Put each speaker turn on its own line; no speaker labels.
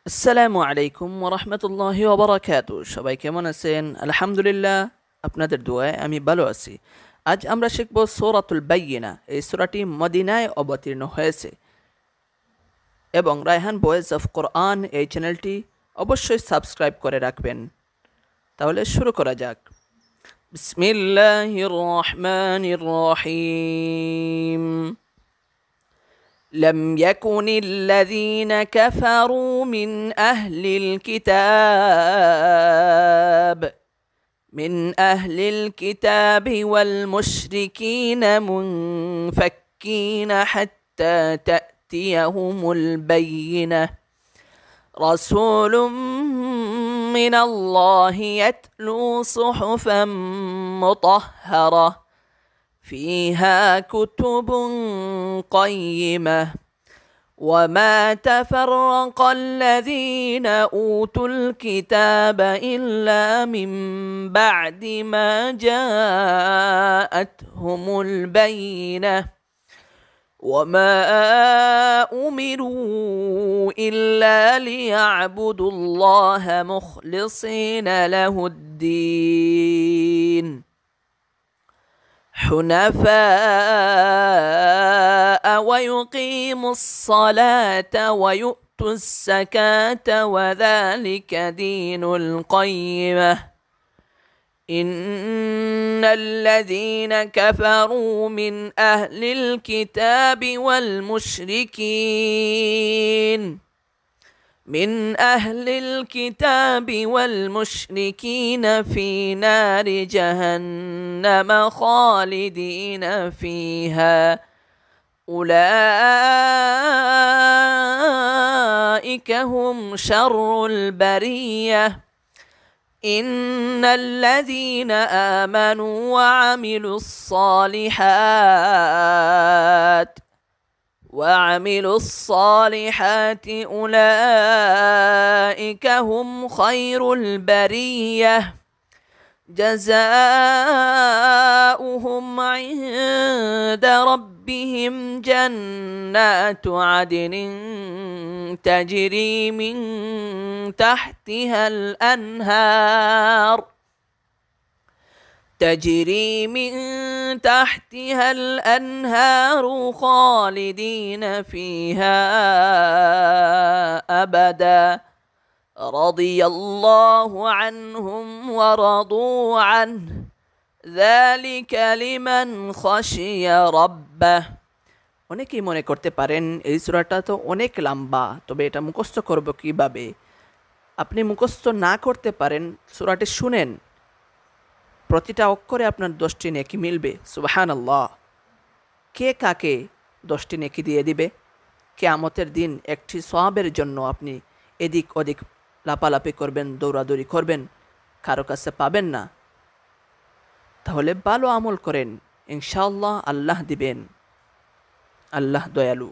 আসসালামু আলাইকুম ওয়া রাহমাতুল্লাহি ওয়া বারাকাতুহু। সবাই কেমন আছেন? আলহামদুলিল্লাহ, আপনাদের দোয়ায় আমি ভালো আছি। আজ আমরা শিখব সূরাতুল বাইয়িনা। এই সূরাটি মদিনায় অবতীর্ণ হয়েছে এবং রায়হান ভয়েস অফ কোরআন এই চ্যানেলটি অবশ্যই সাবস্ক্রাইব করে রাখবেন। তাহলে শুরু করা যাক। বিসমিল্লাহির রহমানির রহিম। لم يكن الذين كفروا من أهل الكتاب والمشركين منفكين حتى تأتيهم البينة رسول من الله يتلو صحفا مطهرة فيها كتب قيمة وما تفرق الذين أوتوا الكتاب إلا من بعد ما جاءتهم البينة وما أمروا إلا ليعبدوا الله مخلصين له الدين حنفاء ويقيموا الصلاة ويؤتوا الزكاة وذلك دين القيمة إن الذين كفروا من أهل الكتاب والمشركين في نار جهنم خالدين فيها أولئك هم شر البرية إن الذين آمنوا وعملوا الصالحات أولئك هم خير البرية جزاؤهم عند ربهم جنات عدن تجري من تحتها الأنهار خالدين فيها أبدا رضي الله عنهم ورضوا عنه ذلك لمن خشي ربه। অনেকেই মনে করতে পারেন এই সূরাটা তো অনেক লম্বা, তবে এটা মুখস্থ করব কিভাবে? আপনি মুখস্থ না করতে পারেন, সূরাটি শুনেন, প্রতিটা অক্ষরে আপনার 10টি নেকি মিলবে। সুবহানাল্লাহ। কে কাকে 10টি নেকি দিয়ে দিবে? কিয়ামতের দিন একটি সওয়াবের জন্য আপনি এদিক ওদিক লাপালাপি করবেন, দৌড়াদৌড়ি করবেন, কারো কাছে পাবেন না। তাহলে ভালো আমল করেন, ইনশাআল্লাহ আল্লাহ দিবেন। আল্লাহ দয়ালু।